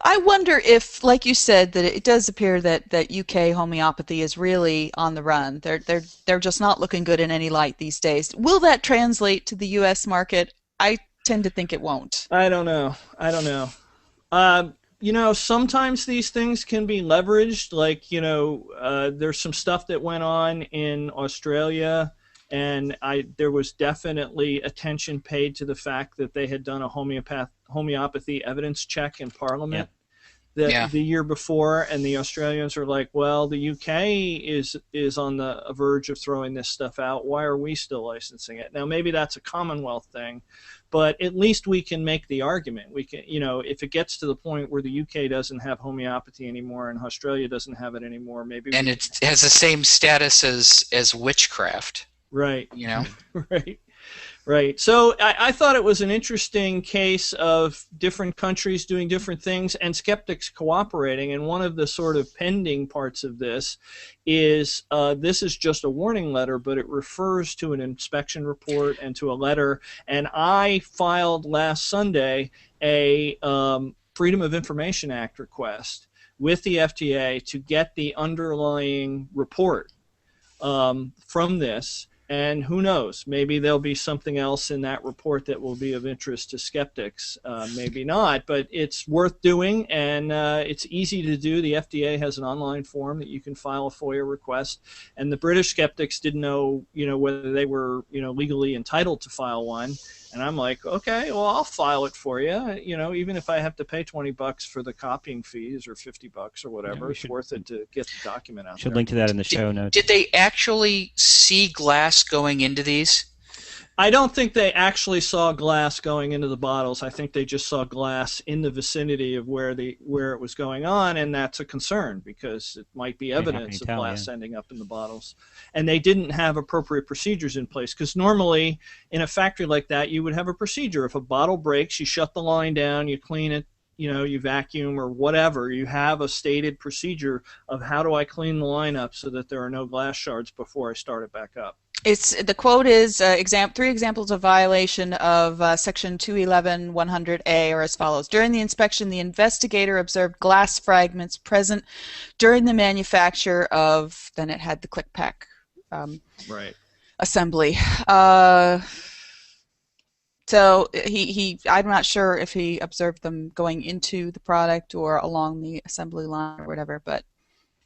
I wonder if, like you said, that it does appear that UK homeopathy is really on the run. They're just not looking good in any light these days. Will that translate to the US market? I tend to think it won't.
I don't know. Sometimes these things can be leveraged. Like, there's some stuff that went on in Australia, and there was definitely attention paid to the fact that they had done a homeopathy evidence check in Parliament the year before, and the Australians are like, well, the UK is on the verge of throwing this stuff out. Why are we still licensing it? Now, maybe that's a Commonwealth thing, but at least we can make the argument. We can, if it gets to the point where the UK doesn't have homeopathy anymore and Australia doesn't have it anymore, maybe.
And it has the same status as witchcraft.
Right.
Right.
So I thought it was an interesting case of different countries doing different things and skeptics cooperating. And one of the sort of pending parts of this is this is just a warning letter, but it refers to an inspection report and to a letter. And I filed last Sunday a Freedom of Information Act request with the FDA to get the underlying report from this. And who knows, maybe there'll be something else in that report that will be of interest to skeptics. Maybe not, but it's worth doing, and it's easy to do. The FDA has an online form that you can file a FOIA request, and the British skeptics didn't know, whether they were, legally entitled to file one. And I'm like, okay, well, I'll file it for you. Even if I have to pay $20 for the copying fees or $50 or whatever, it's worth it to get the document out there.
Should link to that in the show notes.
Did they actually see glass going into these?
I don't think they actually saw glass going into the bottles. I think they just saw glass in the vicinity of where it was going on, and that's a concern because it might be evidence of glass ending up in the bottles. And they didn't have appropriate procedures in place because normally in a factory like that you would have a procedure. If a bottle breaks, you shut the line down, you clean it, you vacuum or whatever. You have a stated procedure of how do I clean the line up so that there are no glass shards before I start it back up.
The quote is 3 examples of violation of section 211-100A are as follows. During the inspection, the investigator observed glass fragments present during the manufacture of, then it had the click pack assembly. So I'm not sure if he observed them going into the product or along the assembly line or whatever, but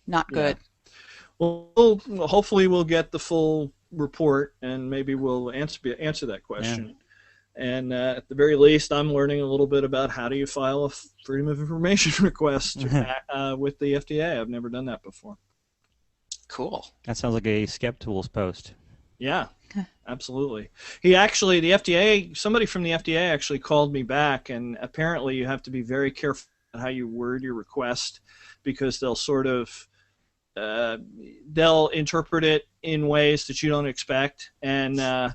not good.
Well, hopefully we'll get the full report and maybe we'll answer that question. Yeah. And at the very least, I'm learning a little bit about how do you file a Freedom of Information request with the FDA. I've never done that before.
Cool.
That sounds like a SkepTools post.
Yeah. Absolutely. The FDA, somebody from the FDA actually called me back, and apparently you have to be very careful how you word your request because they'll sort of they'll interpret it in ways that you don't expect. And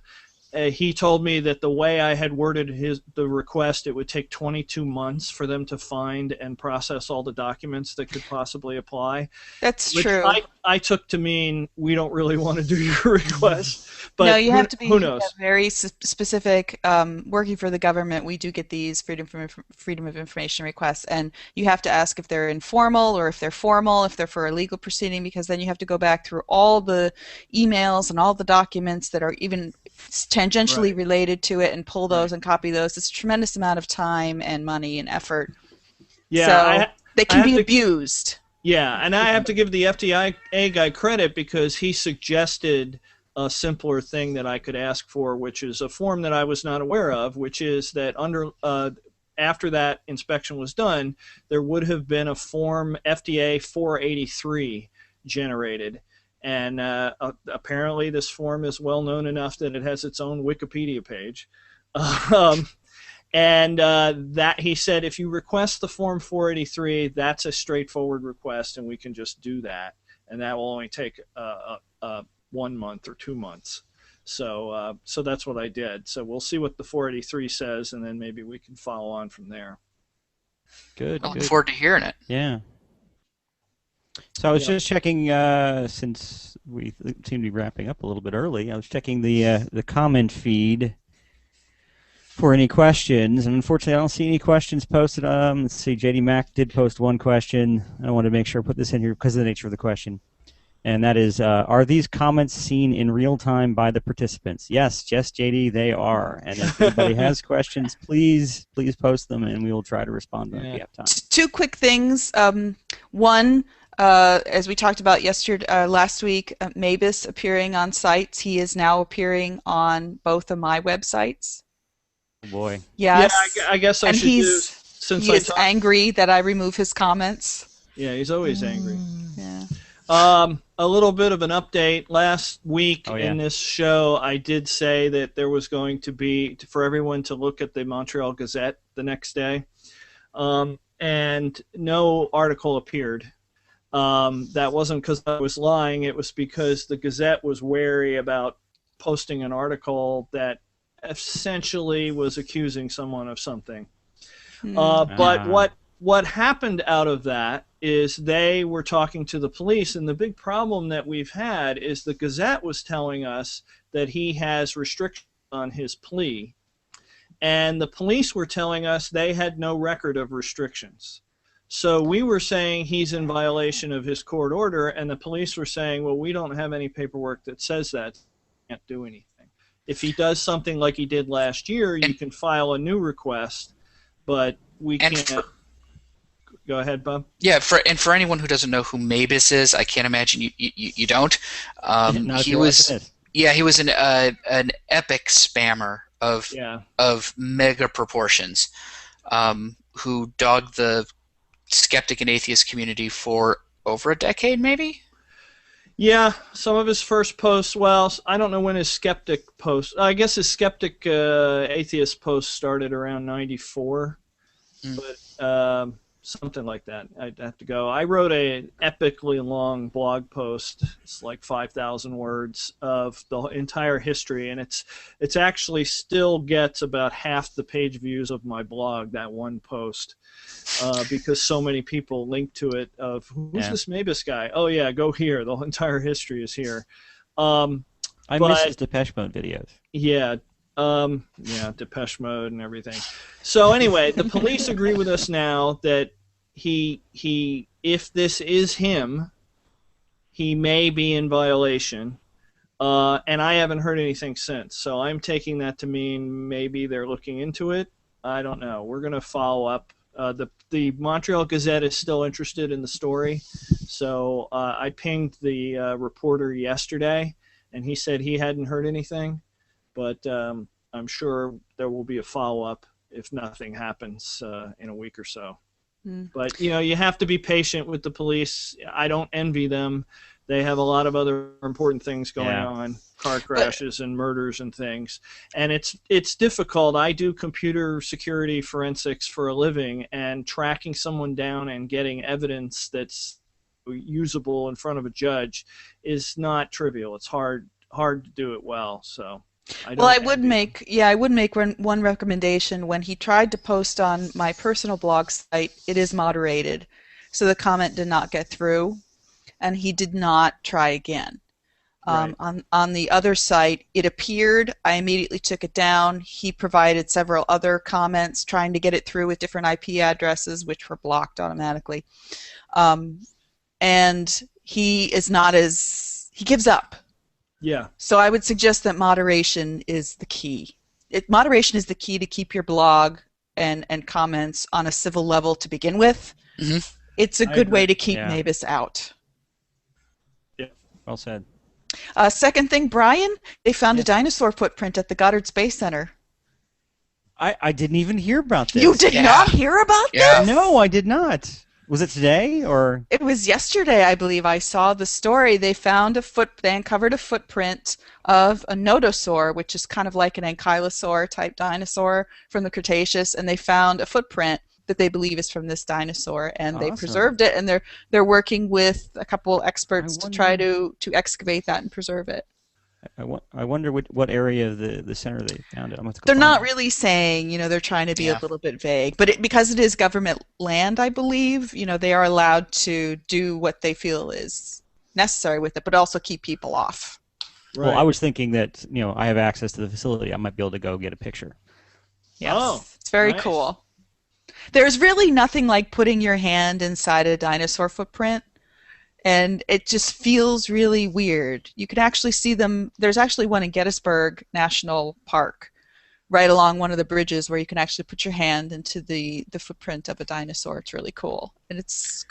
he told me that the way I had worded the request, it would take 22 months for them to find and process all the documents that could possibly apply.
That's true.
I took to mean we don't really want to do your request. But
no, you have to be
who knows?
Very specific. Working for the government, we do get these Freedom of Information requests, and you have to ask if they're informal or if they're formal, if they're for a legal proceeding, because then you have to go back through all the emails and all the documents that are even tangentially related to it and pull those and copy those. It's a tremendous amount of time and money and effort.
Yeah,
so they can be abused.
Yeah, and I have to give the FDA guy credit because he suggested a simpler thing that I could ask for, which is a form that I was not aware of, which is that after that inspection was done, there would have been a form FDA 483 generated. And apparently this form is well known enough that it has its own Wikipedia page. That he said if you request the form 483, that's a straightforward request and we can just do that. And that will only take 1 month or 2 months. So that's what I did. So we'll see what the 483 says, and then maybe we can follow on from there.
Good.
I look forward to hearing it.
Yeah. So I was just checking, since we seem to be wrapping up a little bit early, I was checking the comment feed for any questions, and unfortunately I don't see any questions posted. Let's see, JD Mack did post one question. I wanted to make sure I put this in here because of the nature of the question. And that is, are these comments seen in real time by the participants? Yes, JD, they are. And if anybody has questions, please post them, and we will try to respond to them if we have time.
2 quick things. One, as we talked about last week, Mabus appearing on sites. He is now appearing on both of my websites.
Oh boy.
Yes.
Yeah, I guess I should do, since
he is angry that I remove his comments.
Yeah, he's always angry.
Yeah.
A little bit of an update. Last week in this show, I did say that there was going to be, for everyone to look at the Montreal Gazette the next day, and no article appeared. That wasn't because I was lying. It was because the Gazette was wary about posting an article that essentially was accusing someone of something. But what happened out of that is they were talking to the police, and the big problem that we've had is the Gazette was telling us that he has restrictions on his plea, and the police were telling us they had no record of restrictions. So we were saying he's in violation of his court order, and the police were saying, well, we don't have any paperwork that says that. Can't do anything. If he does something like he did last year, you can file a new request, but we can't. Go ahead, Bob.
Yeah, for anyone who doesn't know who Mabus is, I can't imagine you don't. He was an epic spammer of mega proportions, who dogged the skeptic and atheist community for over a decade, maybe.
Yeah, some of his first posts, well, I don't know when his skeptic post, I guess his skeptic atheist post started around 94, but something like that. I'd have to go. I wrote an epically long blog post. It's like 5,000 words of the entire history, and it's actually still gets about half the page views of my blog, that one post. Because so many people link to it of who's this Mabus guy? Oh yeah, go here. The entire history is here.
I miss his Depeche Mode videos.
Yeah, Depeche Mode and everything. So anyway, the police agree with us now that he if this is him, he may be in violation. And I haven't heard anything since. So I'm taking that to mean maybe they're looking into it. I don't know. We're going to follow up. The Montreal Gazette is still interested in the story, so I pinged the reporter yesterday, and he said he hadn't heard anything, but I'm sure there will be a follow-up if nothing happens in a week or so. But, you have to be patient with the police. I don't envy them. They have a lot of other important things going on, car crashes and murders and things. And it's difficult. I do computer security forensics for a living, and tracking someone down and getting evidence that's usable in front of a judge is not trivial. It's hard to do it well. So I would make one recommendation. When he tried to post on my personal blog site, it is moderated, so the comment did not get through. And he did not try again. Right.
On the other site, it appeared. I immediately took it down. He provided several other comments trying to get it through with different IP addresses, which were blocked automatically. And he gives up.
Yeah.
So I would suggest that moderation is the key. Moderation is the key to keep your blog and comments on a civil level to begin with. Mm-hmm. It's a good way to keep Mabus out.
Well said.
Second thing, Brian, they found a dinosaur footprint at the Goddard Space Center.
I didn't even hear about this.
You did not hear about this?
No, I did not. Was it today or?
It was yesterday, I believe. I saw the story. They found they uncovered a footprint of a nodosaur, which is kind of like an ankylosaur type dinosaur from the Cretaceous, and they found a footprint that they believe is from this dinosaur, and they preserved it, and they're working with a couple experts to try to excavate that and preserve it.
I wonder what area of the center they found it.
They're not really saying, they're trying to be a little bit vague, but because it is government land, I believe, they are allowed to do what they feel is necessary with it, but also keep people off.
Right. Well, I was thinking that, I have access to the facility. I might be able to go get a picture.
Yes, it's very cool. There's really nothing like putting your hand inside a dinosaur footprint, and it just feels really weird. You can actually see them. There's actually one in Gettysburg National Park, right along one of the bridges, where you can actually put your hand into the footprint of a dinosaur. It's really cool, and it's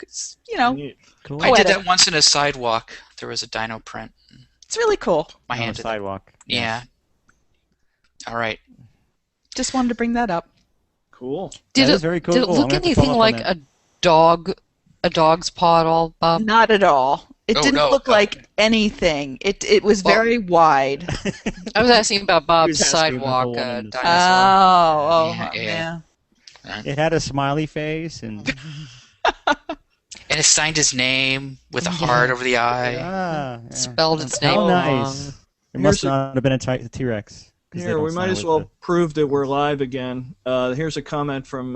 cool.
I did that once in a sidewalk. There was a dino print.
It's really cool.
My hand
on the sidewalk.
Yeah. All right.
Just wanted to bring that up.
Cool.
Did it
very cool.
Did it look anything like a dog's paw at all, Bob?
Not at all. It didn't look like anything. It was very wide.
I was asking about Bob's sidewalk dinosaur.
Yeah.
It had a smiley face and
it signed his name with a heart over the eye.
Spelled its name
wrong.
Nice.
It must not have been a T-Rex.
Here, we might as well prove that we're live again. Here's a comment from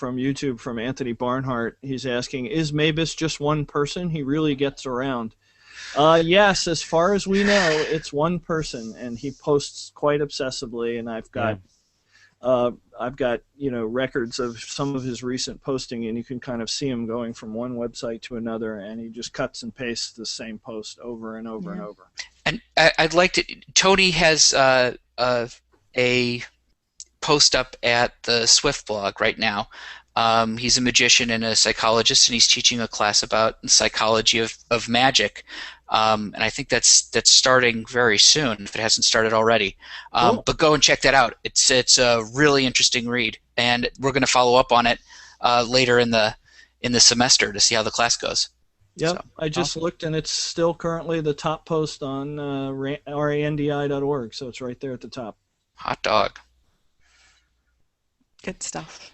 YouTube from Anthony Barnhart. He's asking, is Mabus just one person? He really gets around. Yes, as far as we know, it's one person, and he posts quite obsessively, and I've got records of some of his recent posting, and you can kind of see him going from one website to another, and he just cuts and pastes the same post over and over and over.
And I'd like to. Tony has a post up at the Swift blog right now. He's a magician and a psychologist, and he's teaching a class about the psychology of magic. And I think that's starting very soon, if it hasn't started already.
Cool.
But go and check that out. It's a really interesting read, and we're going to follow up on it later in the semester to see how the class goes.
Yep,
So,
I just looked, and it's still currently the top post on randi.org, so it's right there at the top.
hot dog.
Good stuff.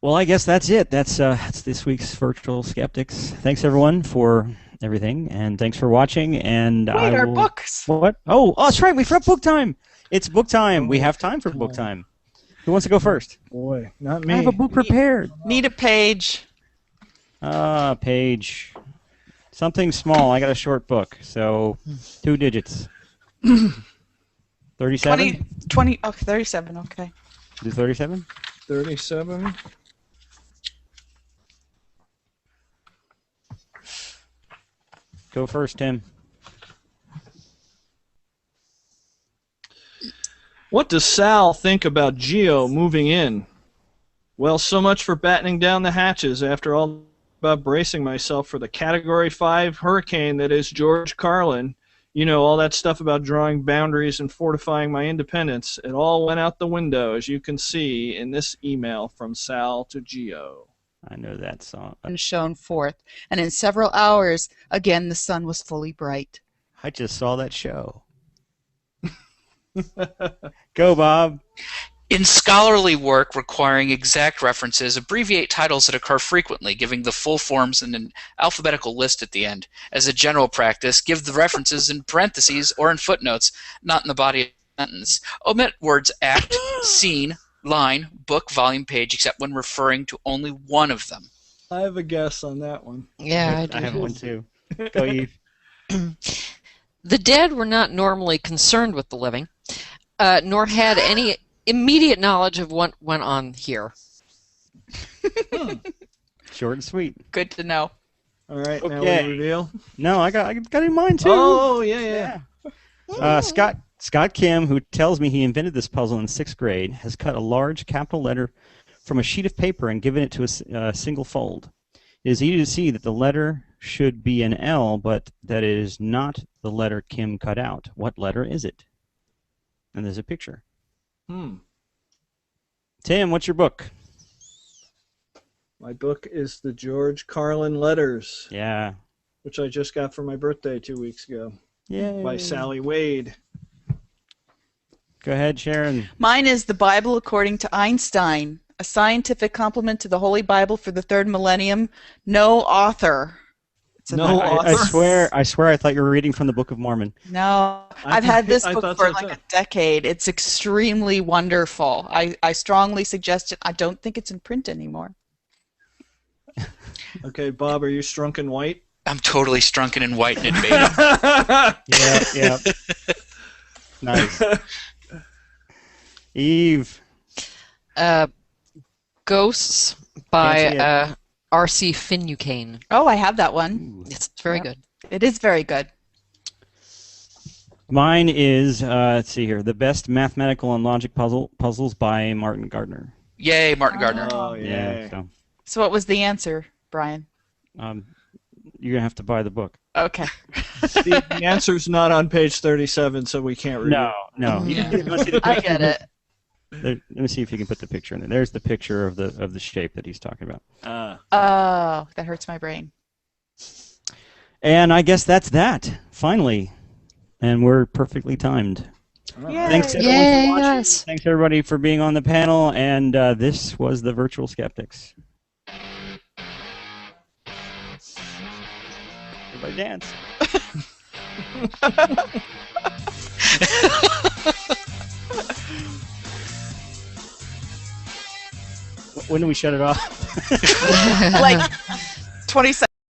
Well, I guess that's it. That's this week's Virtual Skeptics. Thanks, everyone, for everything, and thanks for watching. And
Wait, our books.
What? Oh, that's right. We forgot book time. It's book time. We have time for book time. Who wants to go first?
Boy, not me.
I have a book prepared.
Need a page.
Page. Something small. I got a short book, so 2 digits. 37?
20, oh, 37, okay.
Do 37?
37.
Go first, Tim.
What does Sal think about Geo moving in? Well, so much for battening down the hatches. After all about bracing myself for the Category 5 hurricane that is George Carlin. You know, all that stuff about drawing boundaries and fortifying my independence. It all went out the window, as you can see in this email from Sal to Geo.
I know that song.
And shone forth, and in several hours, again the sun was fully bright.
I just saw that show. Go, Bob.
In scholarly work requiring exact references, abbreviate titles that occur frequently, giving the full forms in an alphabetical list at the end. As a general practice, give the references in parentheses or in footnotes, not in the body of the sentence. Omit words act, scene, line, book, volume, page, except when referring to only one of them.
I have a guess on that one.
Yeah, I do.
I have one too. Go, Eve.
The dead were not normally concerned with the living, nor had any immediate knowledge of what went on here.
Short and sweet.
Good to know.
All right, now
Okay.
we reveal.
No, I got in mind too.
Oh, yeah.
Scott Kim, who tells me he invented this puzzle in 6th grade, has cut a large capital letter from a sheet of paper and given it to a single fold. It is easy to see that the letter should be an L, but that it is not the letter Kim cut out. What letter is it? And there's a picture. Tim, what's your book?
My book is the George Carlin Letters,
Yeah.
which I just got for my birthday 2 weeks ago,
Yay.
by Sally Wade.
Go ahead, Sharon.
Mine is The Bible According to Einstein, a scientific complement to the Holy Bible for the third millennium. No author. It's
No author.
I swear I thought you were reading from the Book of Mormon.
No, I've had this
I
book
thought
for
so,
like
too.
a decade. It's extremely wonderful. I strongly suggest it. I don't think it's in print anymore.
Okay, Bob, are you strunk in white?
I'm totally strunken in white and in beta.
Yeah. Nice. Eve.
Ghosts by R.C. Finucane.
Oh, I have that one.
It's very good.
It is very good.
Mine is, let's see here, The Best Mathematical and Logic Puzzles by Martin Gardner.
Yay, Martin Gardner.
Oh, yeah.
So
So what was the answer, Brian?
you're going to have to buy the book.
Okay.
The answer's not on page 37, so we can't read it.
No. You wanna see the
I
picture?
get it.
Let me see if you can put the picture in there. There's the picture of the shape that he's talking about.
Oh, that hurts my brain.
And I guess that's that, finally. And we're perfectly timed.
Yay.
Thanks everyone
Yay,
for watching.
yes.
Thanks everybody for being on the panel. And this was the Virtual Skeptics. Everybody dance. When do we shut it off?
Like 20 seconds.